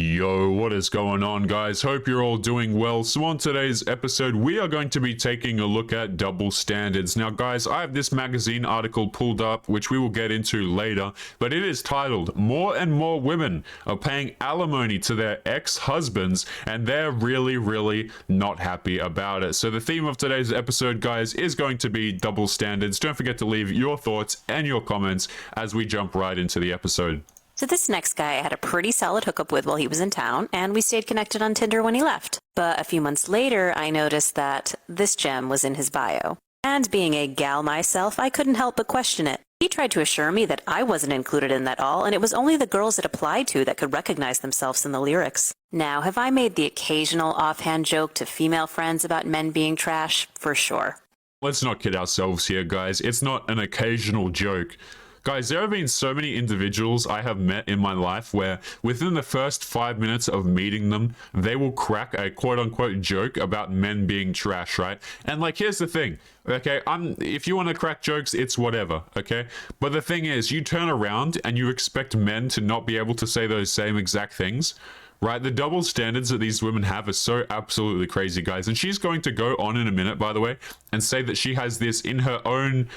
Yo, what is going on, guys? Hope you're all doing well. So on today's episode, we are going to be taking a look at double standards. Now, guys, I have this magazine article pulled up, which we will get into later, but it is titled, "More and More Women Are Paying Alimony to Their Ex-Husbands, and They're Really Not Happy About It." So the theme of today's episode, guys, is going to be double standards. Don't forget to leave your thoughts and your comments as we jump right into the episode. So this next guy I had a pretty solid hookup with while he was in town, and we stayed connected on Tinder when he left. But a few months later, I noticed that this gem was in his bio. And being a gal myself, I couldn't help but question it. He tried to assure me that I wasn't included in that all, and it was only the girls it applied to that could recognize themselves in the lyrics. Now, have I made the occasional offhand joke to female friends about men being trash? For sure. Let's not kid ourselves here, guys. It's not an occasional joke. Guys, there have been so many individuals I have met in my life where within the first 5 minutes of meeting them, they will crack a quote-unquote joke about men being trash, right? And like, here's the thing, okay? If you want to crack jokes, it's whatever, okay? But the thing is, you turn around and you expect men to not be able to say those same exact things, right? The double standards that these women have are so absolutely crazy, guys. And she's going to go on in a minute, by the way, and say that she has this in her own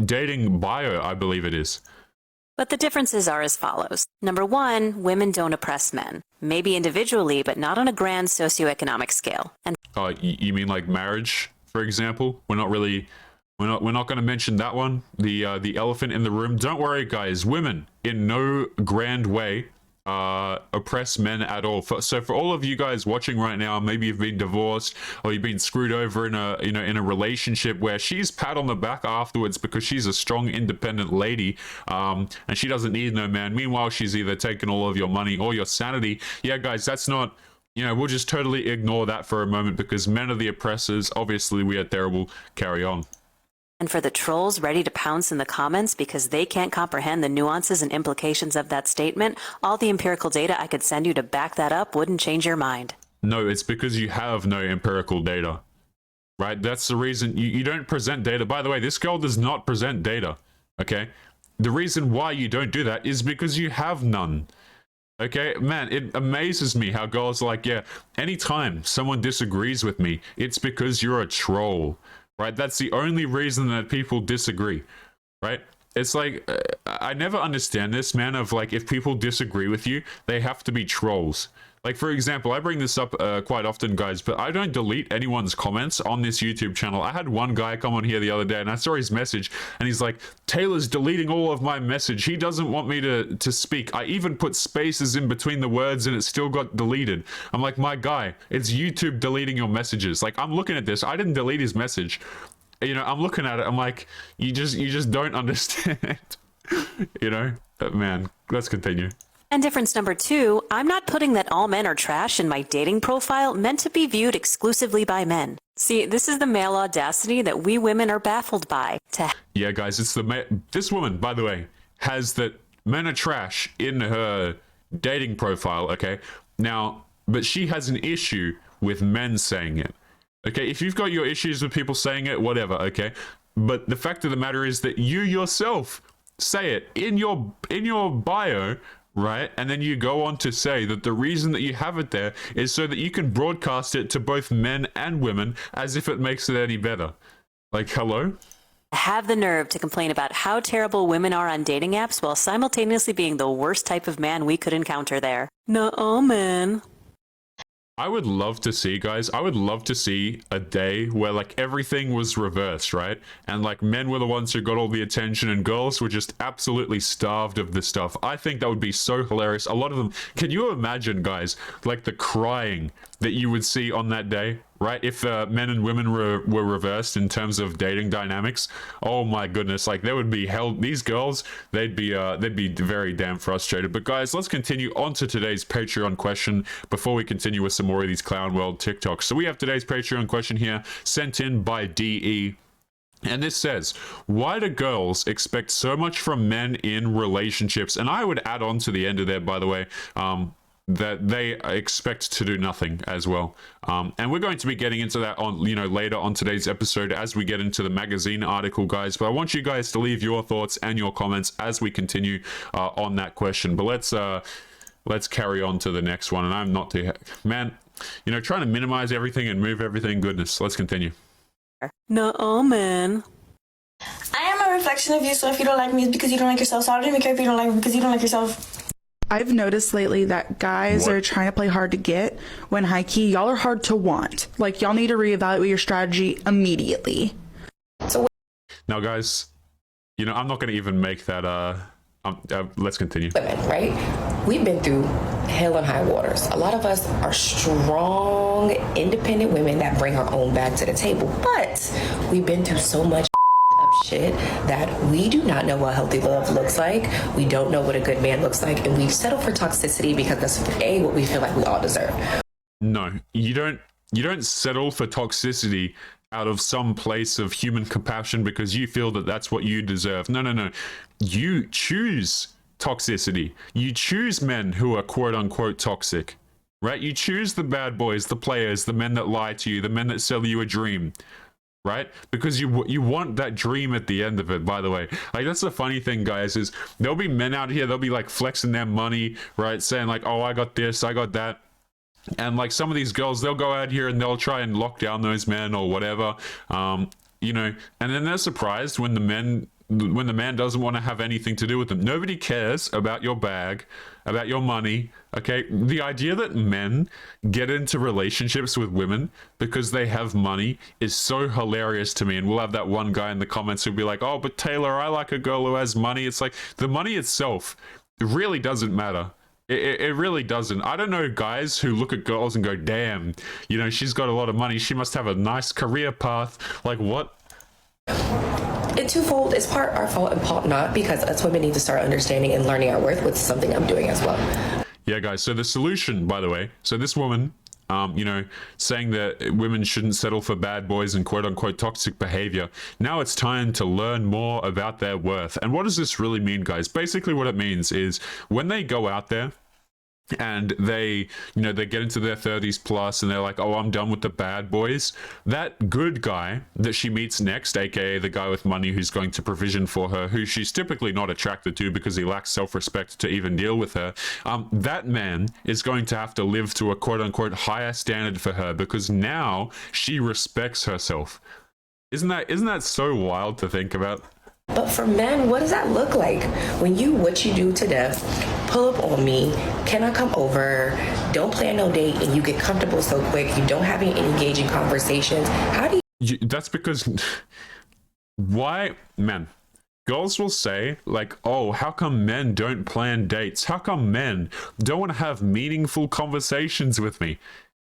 dating bio, I believe it is. But the differences are as follows. Number one, women don't oppress men. Maybe individually, but not on a grand socioeconomic scale. And you mean like marriage, for example? We're not going to mention that one. The elephant in the room. Don't worry, guys. Women, in no grand way, oppress men at all. So for all of you guys watching right now, maybe you've been divorced or you've been screwed over in a relationship where she's pat on the back afterwards because she's a strong, independent lady, and she doesn't need no man. Meanwhile, she's either taking all of your money or your sanity. Yeah, guys, that's not, we'll just totally ignore that for a moment because men are the oppressors. Obviously, we are terrible. Carry on. And for the trolls ready to pounce in the comments because they can't comprehend the nuances and implications of that statement, all the empirical data I could send you to back that up wouldn't change your mind. No, it's because you have no empirical data, right? That's the reason you don't present data. By the way, this girl does not present data, okay? The reason why you don't do that is because you have none. Okay, man, it amazes me how girls are like, yeah, anytime someone disagrees with me, it's because you're a troll. Right, that's the only reason that people disagree, right? It's like, I never understand this, man, of like, if people disagree with you, they have to be trolls. Like, for example, I bring this up quite often, guys, but I don't delete anyone's comments on this YouTube channel. I had one guy come on here the other day, and I saw his message, and he's like, "Taylor's deleting all of my message. He doesn't want me to speak. I even put spaces in between the words, and it still got deleted." I'm like, my guy, it's YouTube deleting your messages. Like, I'm looking at this. I didn't delete his message. I'm looking at it. I'm like, you just don't understand. Man, let's continue. And difference number two, I'm not putting that all men are trash in my dating profile meant to be viewed exclusively by men. See, this is the male audacity that we women are baffled by. Yeah, guys, it's this woman, by the way, has that men are trash in her dating profile, okay? Now, but she has an issue with men saying it. Okay, if you've got your issues with people saying it, whatever, okay? But the fact of the matter is that you yourself say it in your bio, right? And then you go on to say that the reason that you have it there is so that you can broadcast it to both men and women as if it makes it any better. Like, hello? Have the nerve to complain about how terrible women are on dating apps while simultaneously being the worst type of man we could encounter there. Nuh-uh, man. I would love to see, guys, I would love to see a day where, like, everything was reversed, right? And, like, men were the ones who got all the attention and girls were just absolutely starved of this stuff. I think that would be so hilarious. A lot of them, can you imagine, guys, like, the crying that you would see on that day, right? If men and women were reversed in terms of dating dynamics, oh my goodness, like, there would be hell. These girls, they'd be very damn frustrated. But guys, let's continue on to today's Patreon question before we continue with some more of these Clown World TikToks. So we have today's Patreon question here, sent in by DE. And this says, why do girls expect so much from men in relationships? And I would add on to the end of there, by the way, that they expect to do nothing as well. And we're going to be getting into that on, later on today's episode as we get into the magazine article, guys. But I want you guys to leave your thoughts and your comments as we continue on that question. But let's carry on to the next one. And I'm not too, man, you know, trying to minimize everything and move everything. Goodness, let's continue. No, man. I am a reflection of you, so if you don't like me, it's because you don't like yourself. So I don't even care if you don't like me because you don't like yourself. I've noticed lately that guys are trying to play hard to get when high key, y'all are hard to want. Like, y'all need to reevaluate your strategy immediately. So Now, guys, you know, I'm not going to even make that, let's continue. Women, right? We've been through hell and high waters. A lot of us are strong, independent women that bring our own bag to the table, but we've been through so much shit that we do not know what healthy love looks like. We don't know what a good man looks like, and we settle for toxicity because that's what we feel like we all deserve. No, you don't settle for toxicity out of some place of human compassion because you feel that that's what you deserve. No. You choose toxicity. You choose men who are quote unquote toxic, right? You choose the bad boys, the players, the men that lie to you, the men that sell you a dream, right? Because you want that dream at the end of it, by the way. Like, that's the funny thing, guys, is there'll be men out here, they'll be like flexing their money, right? Saying like, oh, I got this, I got that. And like some of these girls, they'll go out here and they'll try and lock down those men or whatever, you know, and then they're surprised when the man doesn't want to have anything to do with them. Nobody cares about your bag, about your money, okay? The idea that men get into relationships with women because they have money is so hilarious to me. And we'll have that one guy in the comments who'll be like, oh, but Taylor, I like a girl who has money. It's like the money itself, it really doesn't matter. It really doesn't. I don't know guys who look at girls and go, damn, you know, she's got a lot of money. She must have a nice career path. Like, what? It's twofold. It's part our fault and part not, because us women need to start understanding and learning our worth, which is something I'm doing as well. Yeah, guys. So the solution, by the way, so this woman, you know, saying that women shouldn't settle for bad boys and quote unquote toxic behavior. Now it's time to learn more about their worth. And what does this really mean, guys? Basically what it means is when they go out there and they, you know, they get into their 30s plus and they're like, oh, I'm done with the bad boys. That good guy that she meets next, aka the guy with money who's going to provision for her, who she's typically not attracted to because he lacks self-respect to even deal with her, that man is going to have to live to a quote-unquote higher standard for her because now she respects herself. Isn't that so wild to think about? But for men, what does that look like? When what you do to death, pull up on me, can I come over, don't plan no date, and you get comfortable so quick, you don't have any engaging conversations. How do you... That's because... Why? Men. Girls will say, like, oh, how come men don't plan dates? How come men don't want to have meaningful conversations with me?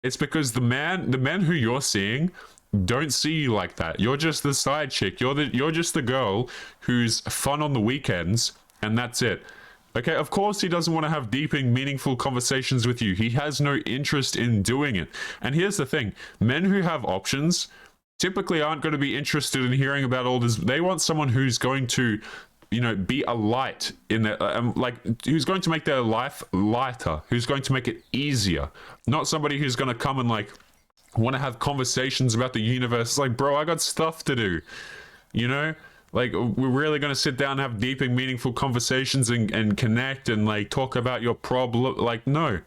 It's because the men who you're seeing don't see you like that. You're just the side chick. You're just the girl who's fun on the weekends, and that's it. Okay, of course he doesn't want to have deep and meaningful conversations with you. He has no interest in doing it. And here's the thing. Men who have options typically aren't going to be interested in hearing about all this. They want someone who's going to, you know, be a light in their, like, who's going to make their life lighter, who's going to make it easier. Not somebody who's going to come and, like, want to have conversations about the universe. It's like, bro, I got stuff to do, you know? Like, we're really going to sit down and have deep and meaningful conversations and connect and, like, talk about your problem. Like, no.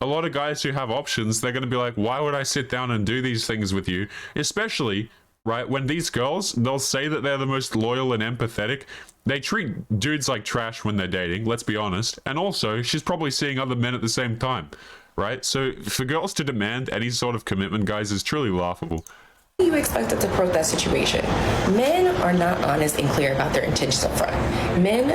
A lot of guys who have options, they're going to be like, why would I sit down and do these things with you? Especially, right, when these girls, they'll say that they're the most loyal and empathetic. They treat dudes like trash when they're dating, let's be honest. And also, she's probably seeing other men at the same time, right? So for girls to demand any sort of commitment, guys, is truly laughable. How do you expect them to approach that situation? Men are not honest and clear about their intentions up front. Men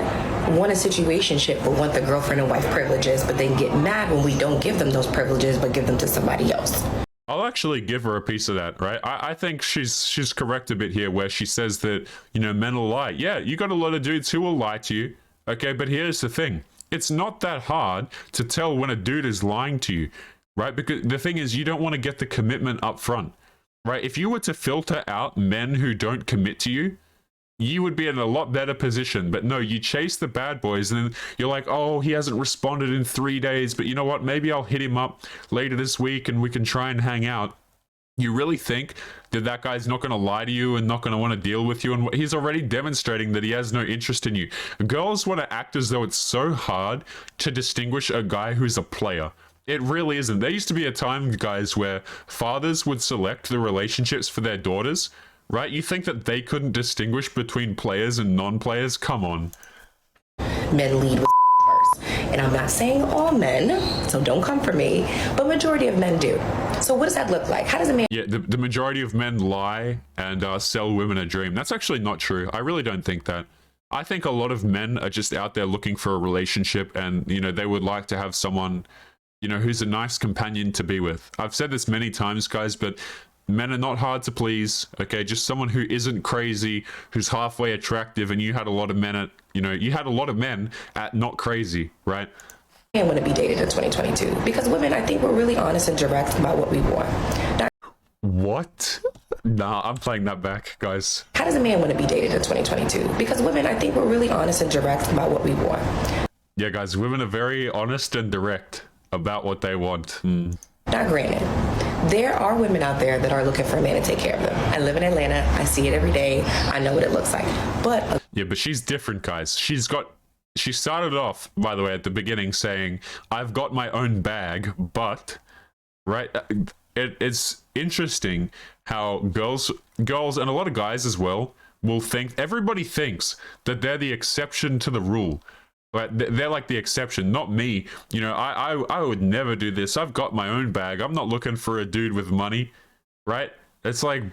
want a situationship but want the girlfriend and wife privileges, but then get mad when we don't give them those privileges but give them to somebody else. I'll actually give her a piece of that, right? I think she's correct a bit here where she says that, you know, men will lie. Yeah, you got a lot of dudes who will lie to you, okay? But here's the thing. It's not that hard to tell when a dude is lying to you, right? Because the thing is, you don't want to get the commitment up front, right? If you were to filter out men who don't commit to you, you would be in a lot better position. But no, you chase the bad boys and then you're like, oh, he hasn't responded in 3 days, but you know what? Maybe I'll hit him up later this week and we can try and hang out. You really think that that guy's not going to lie to you and not going to want to deal with you? And he's already demonstrating that he has no interest in you. Girls want to act as though it's so hard to distinguish a guy who's a player. It really isn't. There used to be a time, guys, where fathers would select the relationships for their daughters, right? You think that they couldn't distinguish between players and non-players? Come on. Men lead with first. And I'm not saying all men, so don't come for me, but majority of men do. So what does that look like? How does a man... Yeah, the majority of men lie and sell women a dream. That's actually not true. I really don't think that. I think a lot of men are just out there looking for a relationship, and, you know, they would like to have someone, you know, who's a nice companion to be with. I've said this many times, guys, but men are not hard to please, okay? Just someone who isn't crazy, who's halfway attractive, and you had a lot of men at, you know, you had a lot of men at not crazy, right? I want to be dated in 2022 because women, I think we're really honest and direct about what we want. Now, what? Nah, I'm playing that back, guys. how does a man want to be dated in 2022? Because women, I think we're really honest and direct about what we want. Yeah, guys, women are very honest and direct about what they want. Now, granted, there are women out there that are looking for a man to take care of them. I live in Atlanta. I see it every day. I know what it looks like. But Yeah, but she's different, guys. She started off, by the way, at the beginning saying, I've got my own bag, but, right? It's interesting how girls, and a lot of guys as well, will think, everybody thinks that they're the exception to the rule. Right? They're like the exception, not me. You know, I would never do this. I've got my own bag. I'm not looking for a dude with money, right? It's like,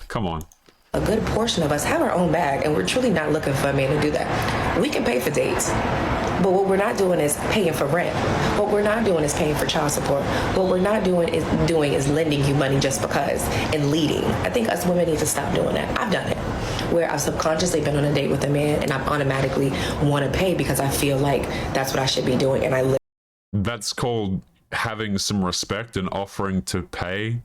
come on. a good portion of us have our own bag, and we're truly not looking for a man to do that. We can pay for dates, but what we're not doing is paying for rent. What we're not doing is paying for child support. What we're not doing is lending you money just because and leading. I think us women need to stop doing that. I've done it, where I've subconsciously been on a date with a man and I automatically want to pay because I feel like that's what I should be doing, and I live. That's called having some respect and offering to pay.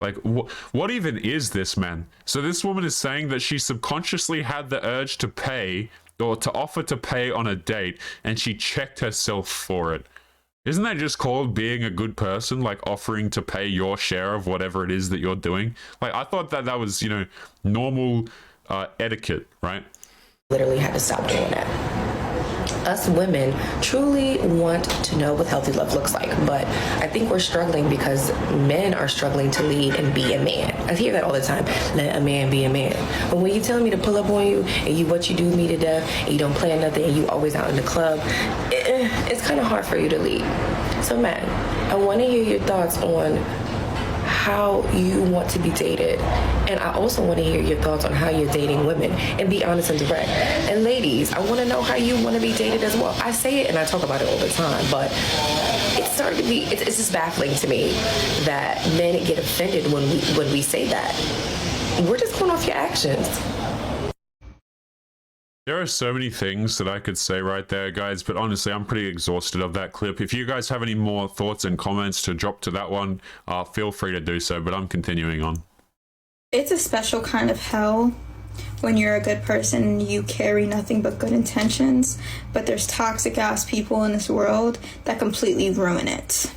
Like, what even is this, man? So this woman is saying that she subconsciously had the urge to pay, or to offer to pay on a date, and she checked herself for it. Isn't that just called being a good person, like offering to pay your share of whatever it is that you're doing? Like, I thought that that was, you know, normal etiquette, right? Literally had to stop doing that. Us women truly want to know what healthy love looks like, but I think we're struggling because men are struggling to lead and be a man. I hear that all the time, let a man be a man. But when you tell me to pull up on you and what you do me to death and you don't plan nothing and you always out in the club, it's kind of hard for you to lead. So man, I want to hear your thoughts on how you want to be dated, and I also want to hear your thoughts on how you're dating women, and be honest and direct. And ladies, I want to know how you want to be dated as well. I say it and I talk about it all the time, but it's starting to be, it's just baffling to me that men get offended when we say that. We're just going off your actions. There are so many things that I could say right there, guys, but honestly, I'm pretty exhausted of that clip. If you guys have any more thoughts and comments to drop to that one, feel free to do so, but I'm continuing on. It's a special kind of hell when you're a good person and you carry nothing but good intentions, but there's toxic ass people in this world that completely ruin it.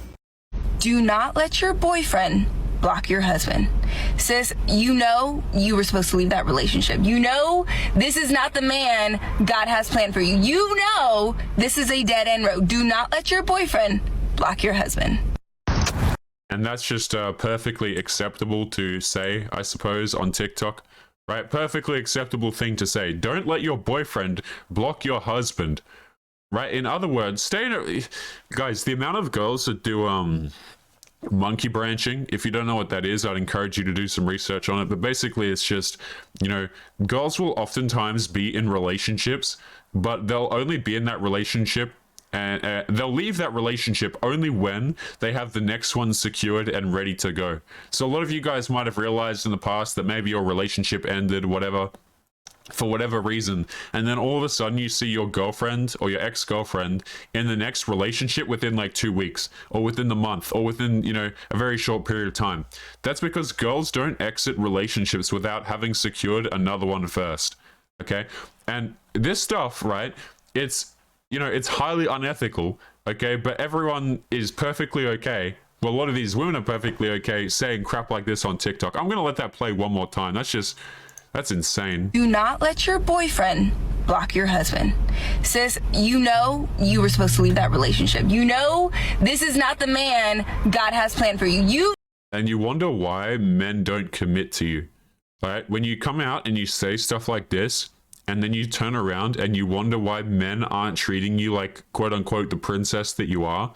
Do not let your boyfriend block your husband. Sis, you know you were supposed to leave that relationship. You know this is not the man God has planned for you. You know this is a dead end road. Do not let your boyfriend block your husband. And that's just perfectly acceptable to say, I suppose, on TikTok, right? Perfectly acceptable thing to say. Don't let your boyfriend block your husband, right? In other words, guys, the amount of girls that do monkey branching, if you don't know what that is, I'd encourage you to do some research on it. But basically, it's just, you know, girls will oftentimes be in relationships, but they'll only be in that relationship and they'll leave that relationship only when they have the next one secured and ready to go. So a lot of you guys might have realized in the past that maybe your relationship ended, whatever, for whatever reason, and then all of a sudden you see your girlfriend or your ex-girlfriend in the next relationship within like 2 weeks or within the month or within, you know, a very short period of time. That's because girls don't exit relationships without having secured another one first. Okay, and this stuff, right, it's, you know, it's highly unethical, okay, but everyone is perfectly okay Well, a lot of these women are perfectly okay saying crap like this on TikTok. I'm gonna let that play one more time. That's insane. Do not let your boyfriend block your husband. Sis, you know you were supposed to leave that relationship. You know this is not the man God has planned for you. And you wonder why men don't commit to you, right? When you come out and you say stuff like this, and then you turn around and you wonder why men aren't treating you like, quote unquote, the princess that you are,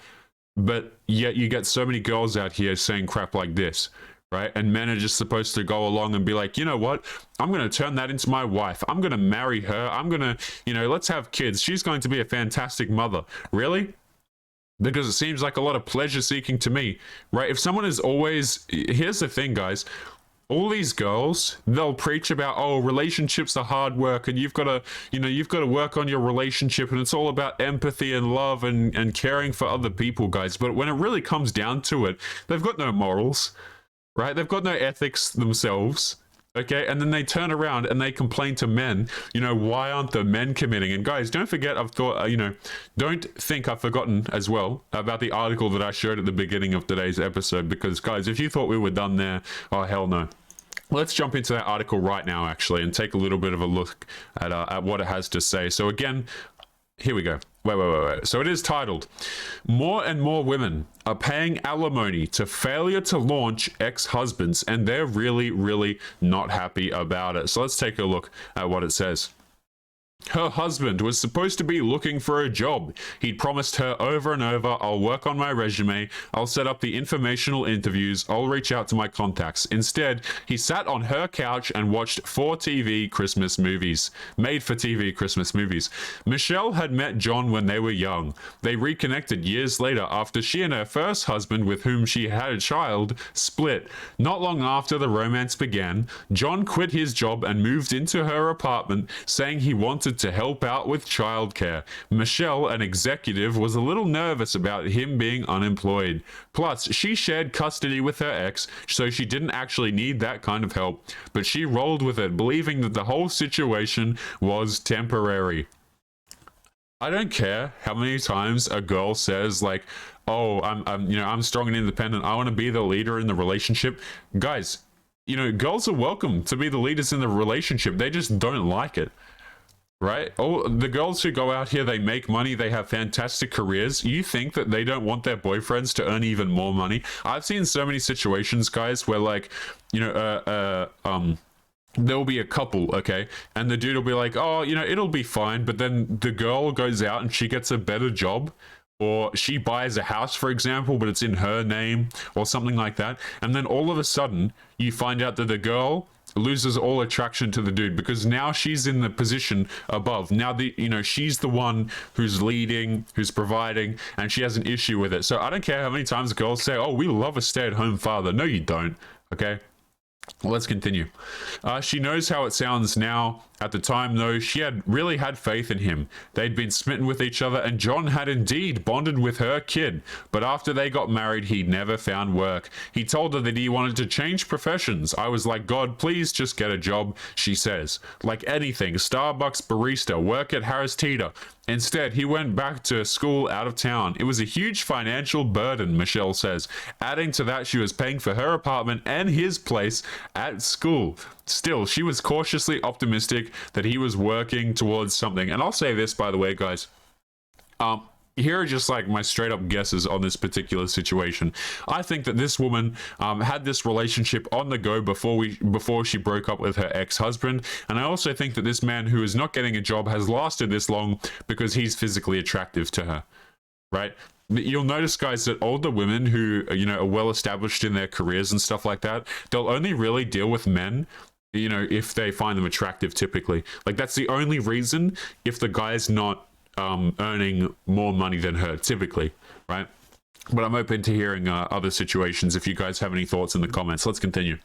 but yet you get so many girls out here saying crap like this, right? And men are just supposed to go along and be like, you know what? I'm going to turn that into my wife. I'm going to marry her. I'm going to, let's have kids. She's going to be a fantastic mother. Really? Because it seems like a lot of pleasure seeking to me, right? If someone is always, here's the thing, guys, all these girls, they'll preach about, oh, relationships are hard work and you've got to work on your relationship and it's all about empathy and love and caring for other people, guys. But when it really comes down to it, they've got no morals, right? They've got no ethics themselves. Okay, and then they turn around and they complain to men, why aren't the men committing? And guys, don't forget, don't think I've forgotten as well about the article that I showed at the beginning of today's episode, because guys, if you thought we were done there, oh, hell no. Let's jump into that article right now, actually, and take a little bit of a look at what it has to say. So again, here we go. Wait. So it is titled, More and More Women Are Paying Alimony to Failure to Launch Ex-Husbands, and they're really, really not happy about it. So let's take a look at what it says. Her husband was supposed to be looking for a job. He'd promised her over and over, I'll work on my resume, I'll set up the informational interviews, I'll reach out to my contacts. Instead, he sat on her couch and watched made-for-TV Christmas movies. Michelle had met John when they were young. They reconnected years later after she and her first husband, with whom she had a child, split. Not long after the romance began, John quit his job and moved into her apartment, saying he wanted to help out with childcare. Michelle, an executive, was a little nervous about him being unemployed. Plus, she shared custody with her ex, so she didn't actually need that kind of help, but she rolled with it, believing that the whole situation was temporary. I don't care how many times a girl says like, oh, I'm strong and independent, I want to be the leader in the relationship. Guys, girls are welcome to be the leaders in the relationship. They just don't like it. Right? Oh, the girls who go out here, they make money, they have fantastic careers. You think that they don't want their boyfriends to earn even more money? I've seen so many situations, guys, where like, there'll be a couple, okay, and the dude will be like, oh, it'll be fine, but then the girl goes out and she gets a better job, or she buys a house, for example, but it's in her name or something like that, and then all of a sudden you find out that the girl loses all attraction to the dude because now she's in the position above. Now she's the one who's leading, who's providing, and she has an issue with it. So I don't care how many times girls say, oh, we love a stay-at-home father. No, you don't. Okay. Let's continue. She knows how it sounds now. At the time, though, she had really had faith in him. They'd been smitten with each other, and John had indeed bonded with her kid. But after they got married, he never found work. He told her that he wanted to change professions. I was like, God, please just get a job, she says. Like anything, Starbucks barista, work at Harris Teeter. Instead, he went back to school out of town. It was a huge financial burden, Michelle says. Adding to that, she was paying for her apartment and his place at school. Still, she was cautiously optimistic that he was working towards something. And I'll say this, by the way, guys. Here are just like my straight up guesses on this particular situation. I think that this woman had this relationship on the go before she broke up with her ex-husband. And I also think that this man who is not getting a job has lasted this long because he's physically attractive to her, right? You'll notice, guys, that older women who are well established in their careers and stuff like that, they'll only really deal with men if they find them attractive, typically. Like, that's the only reason, if the guy's not earning more money than her, typically, right? But I'm open to hearing other situations if you guys have any thoughts in the comments. Let's continue.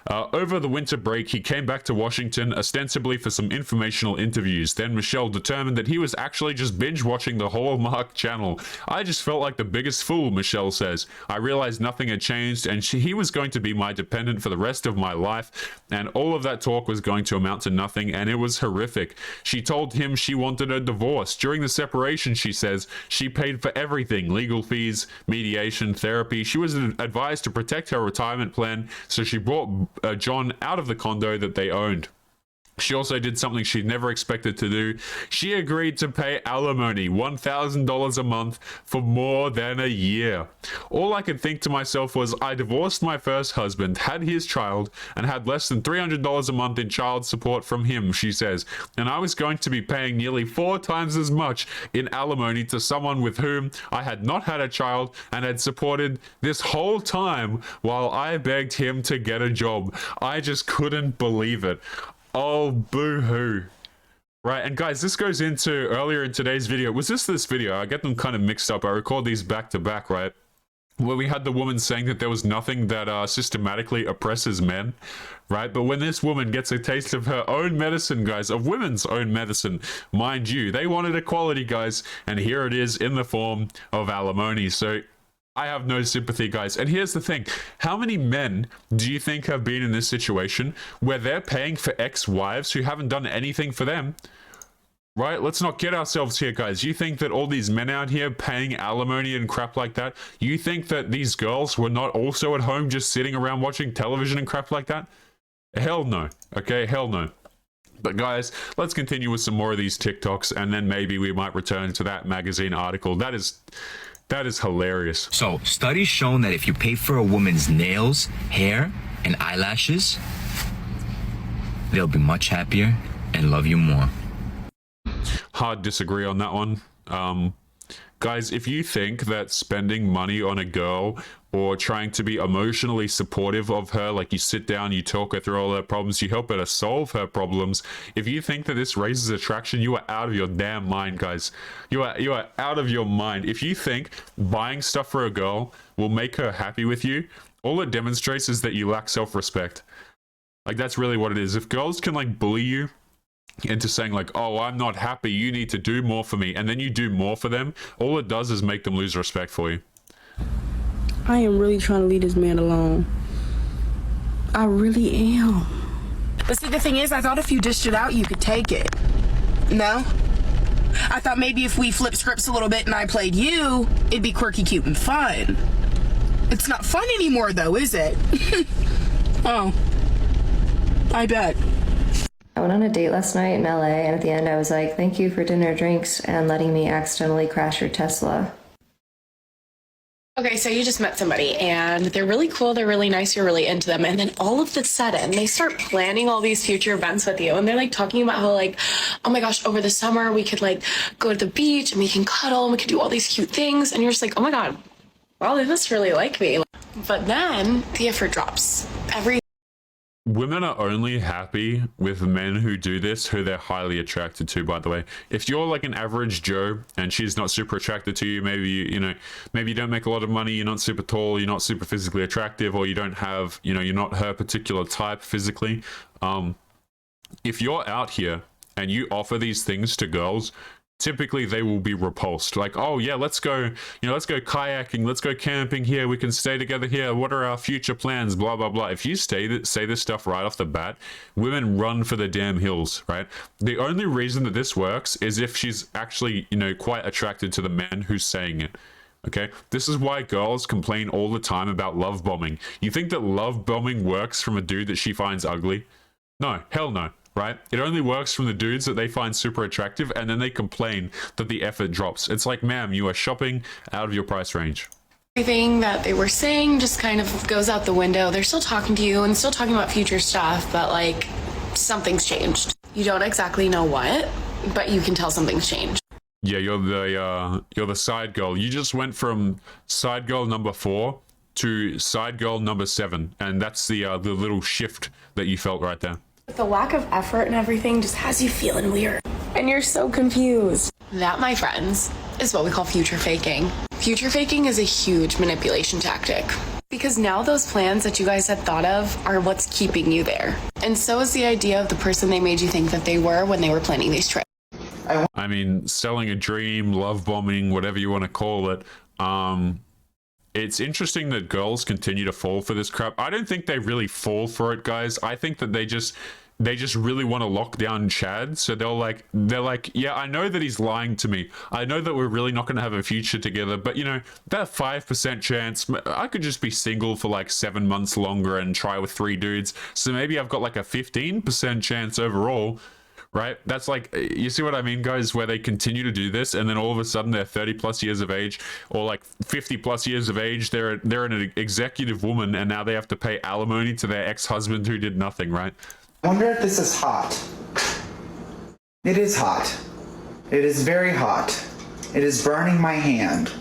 Over the winter break, he came back to Washington ostensibly for some informational interviews. Then Michelle determined that he was actually just binge watching the Hallmark Channel. I just felt like the biggest fool, Michelle says. I realized nothing had changed and he was going to be my dependent for the rest of my life, and all of that talk was going to amount to nothing, and it was horrific. She told him she wanted a divorce. During the separation, she says, she paid for everything: legal fees, mediation, therapy. She was advised to protect her retirement plan, so she brought John out of the condo that they owned. She also did something she'd never expected to do. She agreed to pay alimony, $1,000 a month, for more than a year. All I could think to myself was, I divorced my first husband, had his child, and had less than $300 a month in child support from him, she says. And I was going to be paying nearly 4 times as much in alimony to someone with whom I had not had a child and had supported this whole time while I begged him to get a job. I just couldn't believe it. Oh, boo-hoo. Right, and guys, this goes into earlier in today's video. Was this video? I get them kind of mixed up. I record these back to back, right? Where we had the woman saying that there was nothing that systematically oppresses men, right? But when this woman gets a taste of her own medicine, guys, of women's own medicine, mind you, they wanted equality, guys, and here it is in the form of alimony. So I have no sympathy, guys. And here's the thing. How many men do you think have been in this situation where they're paying for ex-wives who haven't done anything for them? Right? Let's not get ourselves here, guys. You think that all these men out here paying alimony and crap like that, you think that these girls were not also at home just sitting around watching television and crap like that? Hell no. Okay? Hell no. But guys, let's continue with some more of these TikToks, and then maybe we might return to that magazine article. That is hilarious. So, studies shown that if you pay for a woman's nails, hair, and eyelashes, they'll be much happier and love you more. Hard disagree on that one. Guys, if you think that spending money on a girl or trying to be emotionally supportive of her, like you sit down, you talk her through all her problems, you help her to solve her problems, if you think that this raises attraction, you are out of your damn mind, guys. You are out of your mind. If you think buying stuff for a girl will make her happy with you, all it demonstrates is that you lack self-respect. Like, that's really what it is. If girls can, like, bully you into saying, like, oh, I'm not happy, you need to do more for me, and then you do more for them, all it does is make them lose respect for you. I am really trying to leave this man alone. I really am. But see, the thing is, I thought if you dished it out, you could take it. No? I thought maybe if we flipped scripts a little bit and I played you, it'd be quirky, cute, and fun. It's not fun anymore, though, is it? Oh. I bet. I went on a date last night in LA, and at the end I was like, thank you for dinner, drinks, and letting me accidentally crash your Tesla. Okay, so you just met somebody and they're really cool, they're really nice, you're really into them, and then all of a sudden they start planning all these future events with you, and they're like talking about how, like, oh my gosh, over the summer we could like go to the beach and we can cuddle and we could do all these cute things, and you're just like, oh my god, wow, they must really like me. But then the effort drops. Women are only happy with men who do this, who they're highly attracted to, by the way. If you're like an average Joe and she's not super attracted to you, maybe maybe you don't make a lot of money, you're not super tall, you're not super physically attractive, or you don't have, you're not her particular type physically. If you're out here and you offer these things to girls, typically they will be repulsed. Like, oh yeah, let's go let's go kayaking, let's go camping here, we can stay together here, what are our future plans, blah blah blah. If you say this stuff right off the bat, women run for the damn hills, right? The only reason that this works is if she's actually quite attracted to the man who's saying it. Okay, this is why girls complain all the time about love bombing. You think that love bombing works from a dude that she finds ugly? No, hell no. Right? It only works from the dudes that they find super attractive, and then they complain that the effort drops. It's like, ma'am, you are shopping out of your price range. Everything that they were saying just kind of goes out the window. They're still talking to you and still talking about future stuff, but like something's changed. You don't exactly know what, but you can tell something's changed. Yeah, you're the side girl. You just went from side girl number 4 to side girl number 7, and that's the little shift that you felt right there. The lack of effort and everything just has you feeling weird. And you're so confused. That, my friends, is what we call future faking. Future faking is a huge manipulation tactic. Because now those plans that you guys had thought of are what's keeping you there. And so is the idea of the person they made you think that they were when they were planning these trips. I mean, selling a dream, love bombing, whatever you want to call it. It's interesting that girls continue to fall for this crap. I don't think they really fall for it, guys. I think that they just really want to lock down Chad. So they're like, yeah, I know that he's lying to me. I know that we're really not going to have a future together, but you know, that 5% chance, I could just be single for like 7 months longer and try with 3 dudes. So maybe I've got like a 15% chance overall, right? That's like, you see what I mean, guys, where they continue to do this and then all of a sudden they're 30 plus years of age or like 50 plus years of age. They're an executive woman and now they have to pay alimony to their ex-husband who did nothing, right? I wonder if this is hot. It is hot. It is very hot. It is burning my hand.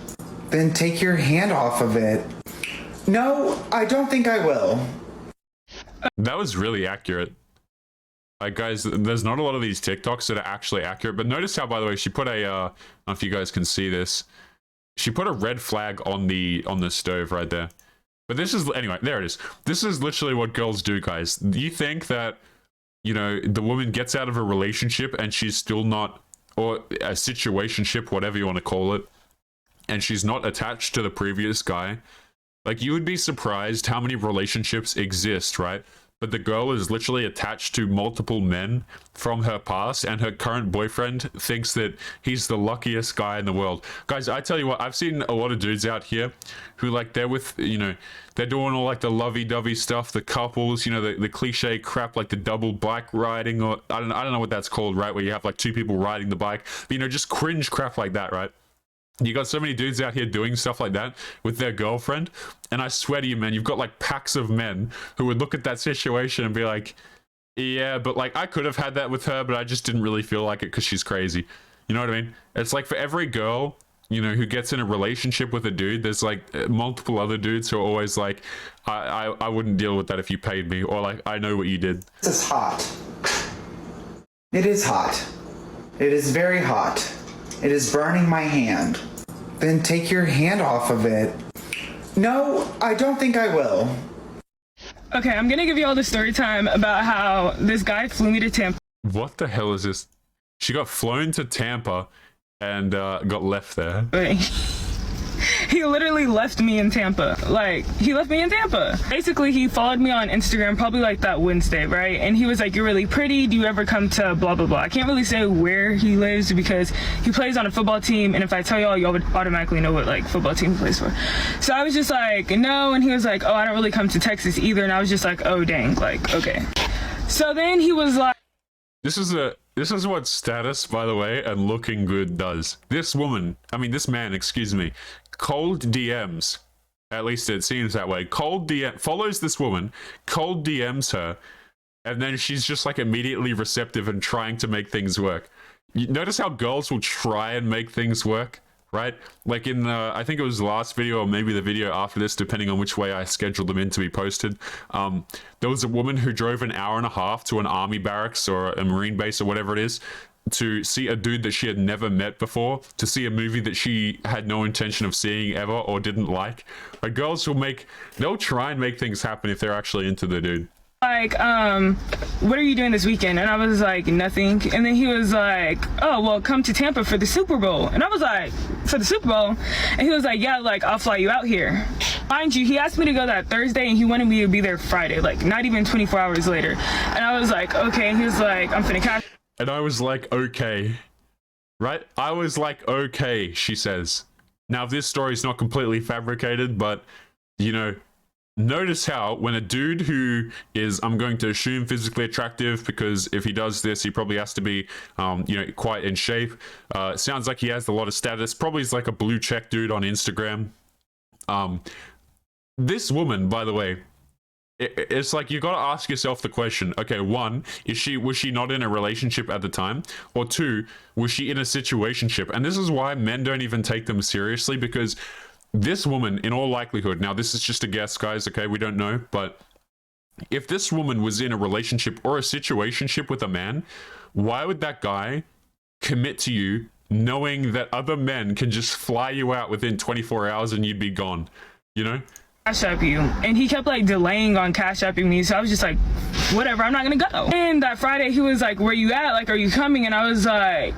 Then take your hand off of it. No, I don't think I will. That was really accurate. Like, guys, there's not a lot of these TikToks that are actually accurate, but notice how, by the way, she put a, I don't know if you guys can see this. She put a red flag on the stove right there. But this is, anyway, there it is. This is literally what girls do, guys. You think that, you know, the woman gets out of a relationship and she's still not, or a situationship, whatever you want to call it, and she's not attached to the previous guy. Like, you would be surprised how many relationships exist, right? But the girl is literally attached to multiple men from her past, and her current boyfriend thinks that he's the luckiest guy in the world. Guys, I tell you what, I've seen a lot of dudes out here who, like, they're with, you know, they're doing all like the lovey-dovey stuff, the couples, you know, the cliche crap, like the double bike riding, or I don't know what that's called, right? Where you have like 2 people riding the bike, but, you know, just cringe crap like that, right? You got so many dudes out here doing stuff like that with their girlfriend, and I swear to you, man, you've got like packs of men who would look at that situation and be like, yeah, but like I could have had that with her, but I just didn't really feel like it because she's crazy. You know what I mean? It's like for every girl, you know, who gets in a relationship with a dude, there's like multiple other dudes who are always like, I wouldn't deal with that if you paid me, or like, I know what you did. This is hot. It is hot. It is very hot. It is burning my hand. Then take your hand off of it. No, I don't think I will. Okay, I'm gonna give you all the story time about how this guy flew me to Tampa. What the hell is this? She got flown to Tampa and got left there. He literally left me in Tampa. Like, he left me in Tampa. Basically, he followed me on Instagram probably like that Wednesday, right? And he was like, you're really pretty. Do you ever come to blah, blah, blah? I can't really say where he lives because he plays on a football team. And if I tell y'all, would automatically know what like football team he plays for. So I was just like, no. And he was like, oh, I don't really come to Texas either. And I was just like, oh, dang. Like, okay. So then he was like, This is what status, by the way, and looking good does. This man, excuse me, cold DMs, at least it seems that way, follows this woman, cold DMs her, and then she's just like immediately receptive and trying to make things work. You notice how girls will try and make things work, right? Like in the, I think it was the last video or maybe the video after this, depending on which way I scheduled them in to be posted. There was a woman who drove an hour and a half to an army barracks or a marine base or whatever it is to see a dude that she had never met before, to see a movie that she had no intention of seeing ever or didn't like. Like, girls they'll try and make things happen if they're actually into the dude. Like, what are you doing this weekend? And I was like, nothing. And then he was like, oh, well, come to Tampa for the Super Bowl. And I was like, for the Super Bowl? And he was like, yeah, like, I'll fly you out here. Mind you, he asked me to go that Thursday and he wanted me to be there Friday, like, not even 24 hours later. And I was like, okay. And he was like, I'm finna catch. And I was like, okay. Right? I was like, okay, she says. Now, this story is not completely fabricated, but, you know, notice how when a dude who is, I'm going to assume, physically attractive, because if he does this, he probably has to be, you know, quite in shape. Sounds like he has a lot of status. Probably is like a blue check dude on Instagram. This woman, by the way, it's like you got to ask yourself the question, okay, 1, was she not in a relationship at the time? Or 2, was she in a situationship? And this is why men don't even take them seriously, because this woman, in all likelihood, now this is just a guess, guys, okay, we don't know, but if this woman was in a relationship or a situationship with a man, why would that guy commit to you knowing that other men can just fly you out within 24 hours and you'd be gone, you know? Cash App you. And he kept like delaying on Cash Apping me. So I was just like, whatever, I'm not gonna go. And that Friday he was like, where you at? Like, are you coming? And I was like,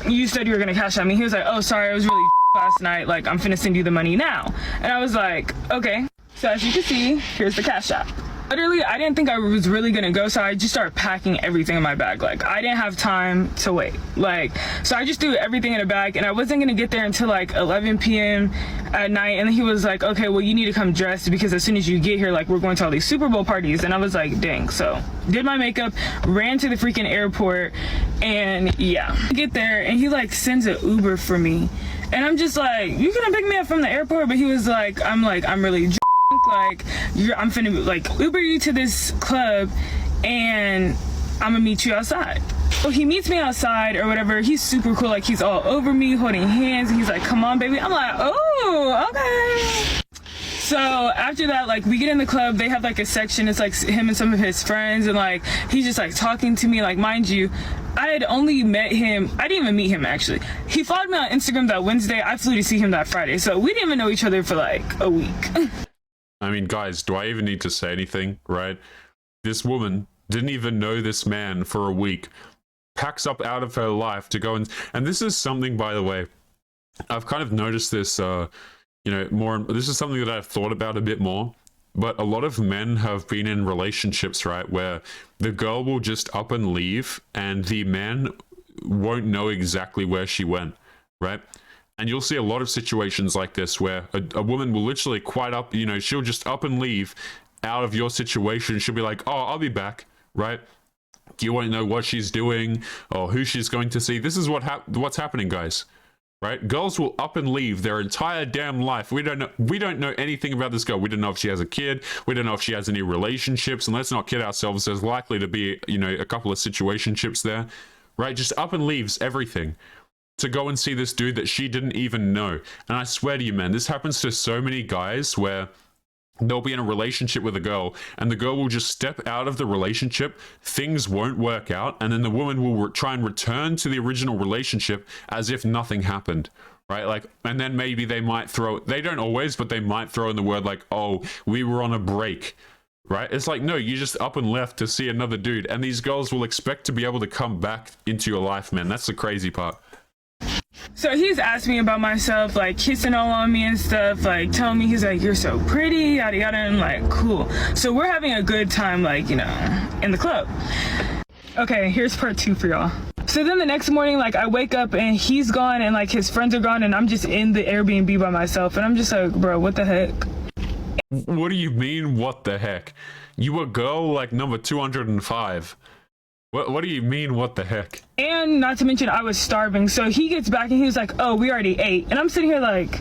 you said you were gonna Cash App me. He was like, oh, sorry, I was really last night. Like, I'm finna send you the money now. And I was like, okay. So as you can see, here's the Cash App. Literally, I didn't think I was really gonna go, so I just started packing everything in my bag. Like, I didn't have time to wait. Like, so I just threw everything in a bag, and I wasn't gonna get there until like 11 p.m. at night. And then he was like, okay, well, you need to come dressed because as soon as you get here, like, we're going to all these Super Bowl parties. And I was like, dang. So did my makeup, ran to the freaking airport, and yeah. I get there, and he like sends an Uber for me. And I'm just like, you gonna pick me up from the airport? But he was like, I'm really like, I'm finna like Uber you to this club and I'm gonna meet you outside. Well, he meets me outside or whatever. He's super cool. Like, he's all over me, holding hands, and he's like, come on, baby. I'm like, oh, okay. So after that, like, we get in the club. They have like a section. It's like him and some of his friends, and like he's just like talking to me. Like, mind you, I had only met him. I didn't even meet him actually. He followed me on Instagram that Wednesday. I flew to see him that Friday. So we didn't even know each other for like a week. I mean, guys, do I even need to say anything, right? This woman didn't even know this man for a week. Packs up out of her life to go and this is something, by the way, I've kind of noticed this, you know, more. This is something that I've thought about a bit more. But a lot of men have been in relationships, right, where the girl will just up and leave, and the man won't know exactly where she went, right? And you'll see a lot of situations like this where a woman will literally quite up, you know, she'll just up and leave out of your situation. She'll be like, oh, I'll be back, right? You won't know what she's doing or who she's going to see. This is what's happening, guys, right? Girls will up and leave their entire damn life. We don't know anything about this girl. We don't know if she has a kid. We don't know if she has any relationships. And let's not kid ourselves. There's likely to be, you know, a couple of situationships there, right? Just up and leaves everything to go and see this dude that she didn't even know. And I swear to you, man, this happens to so many guys where they'll be in a relationship with a girl and the girl will just step out of the relationship, things won't work out, and then the woman will try and return to the original relationship as if nothing happened, right? Like, and then maybe they might they don't always, but they might throw in the word like, oh, we were on a break, right? It's like, no, you just up and left to see another dude, and these girls will expect to be able to come back into your life, man. That's the crazy part. So he's asked me about myself, like kissing all on me and stuff, like telling me, he's like, you're so pretty, yada yada, and I'm like, cool. So we're having a good time, like, you know, in the club. Okay, here's part 2 for y'all. So then the next morning, like, I wake up and he's gone and like his friends are gone and I'm just in the Airbnb by myself and I'm just like, bro, what the heck? What do you mean, what the heck? You were girl like number 205. What do you mean, what the heck? And not to mention, I was starving. So he gets back and he was like, oh, we already ate. And I'm sitting here like,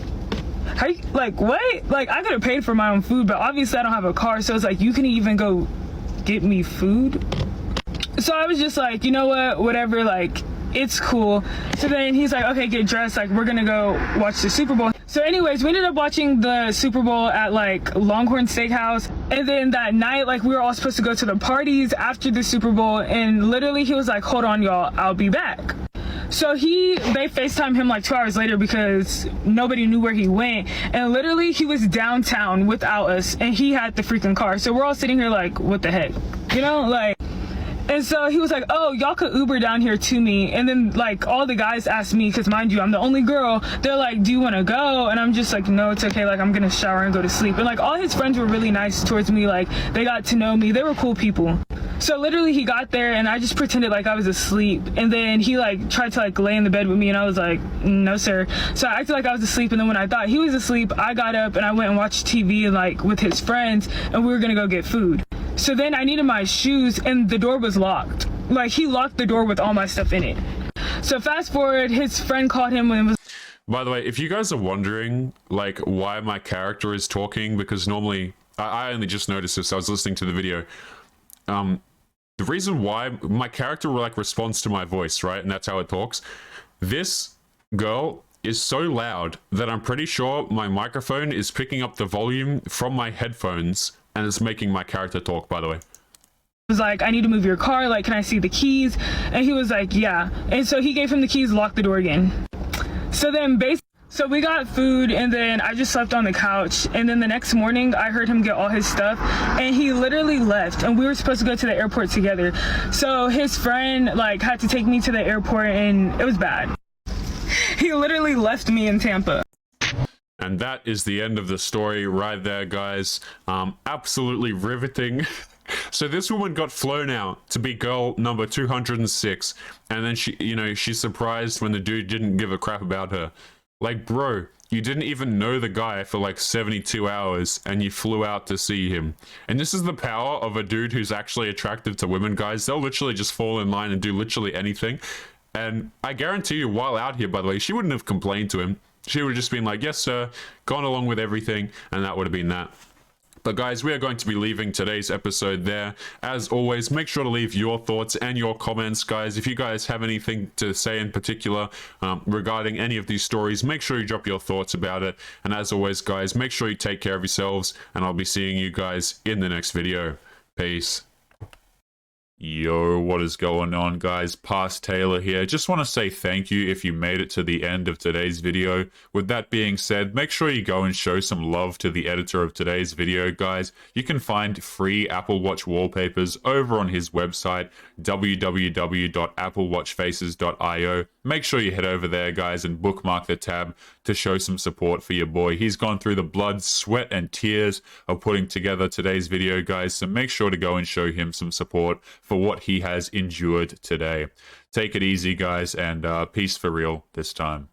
how you, like, what? Like, I could have paid for my own food, but obviously I don't have a car. So it's like, you can even go get me food? So I was just like, you know what? Whatever, like, it's cool. So then he's like, okay, get dressed. Like, we're gonna go watch the Super Bowl. So anyways, we ended up watching the Super Bowl at like Longhorn Steakhouse. And then that night, like, we were all supposed to go to the parties after the Super Bowl. And literally he was like, hold on, y'all, I'll be back. So they FaceTimed him like 2 hours later because nobody knew where he went. And literally he was downtown without us and he had the freaking car. So we're all sitting here like, what the heck? You know, like. And so he was like, oh, y'all could Uber down here to me. And then like all the guys asked me, because mind you, I'm the only girl. They're like, do you want to go? And I'm just like, no, it's okay. Like, I'm going to shower and go to sleep. And like all his friends were really nice towards me. Like, they got to know me. They were cool people. So literally he got there and I just pretended like I was asleep. And then he like tried to like lay in the bed with me and I was like, no, sir. So I acted like I was asleep. And then when I thought he was asleep, I got up and I went and watched TV like with his friends and we were going to go get food. So then I needed my shoes and the door was locked. Like, he locked the door with all my stuff in it. So fast forward, his friend called him when it was... By the way, if you guys are wondering, like, why my character is talking, because normally, I only just noticed this, I was listening to the video. The reason why my character, like, responds to my voice, right? And that's how it talks. This girl is so loud that I'm pretty sure my microphone is picking up the volume from my headphones and it's making my character talk, by the way. Was like, I need to move your car, like, can I see the keys? And he was like, yeah. And so he gave him the keys, locked the door again. So then basically, So we got food, and then I just slept on the couch. And then the next morning, I heard him get all his stuff, and he literally left. And we were supposed to go to the airport together. So his friend like had to take me to the airport, and it was bad. He literally left me in Tampa. And that is the end of the story right there, guys. Absolutely riveting. So this woman got flown out to be girl number 206, and then she's surprised when the dude didn't give a crap about her. Like, bro, you didn't even know the guy for like 72 hours, and you flew out to see him. And this is the power of a dude who's actually attractive to women, guys. They'll literally just fall in line and do literally anything. And I guarantee you, while out here, by the way, she wouldn't have complained to him. She would have just been like, yes, sir, gone along with everything, and that would have been that. But guys, we are going to be leaving today's episode there. As always, make sure to leave your thoughts and your comments, guys. If you guys have anything to say in particular regarding any of these stories, make sure you drop your thoughts about it. And as always, guys, make sure you take care of yourselves, and I'll be seeing you guys in the next video. Peace. Yo, what is going on, guys? Past Taylor here. Just want to say thank you if you made it to the end of today's video. With that being said, make sure you go and show some love to the editor of today's video, guys. You can find free Apple Watch wallpapers over on his website, www.applewatchfaces.io. Make sure you head over there, guys, and bookmark the tab to show some support for your boy. He's gone through the blood, sweat, and tears of putting together today's video, guys, so make sure to go and show him some support for what he has endured today. Take it easy, guys, and peace for real this time.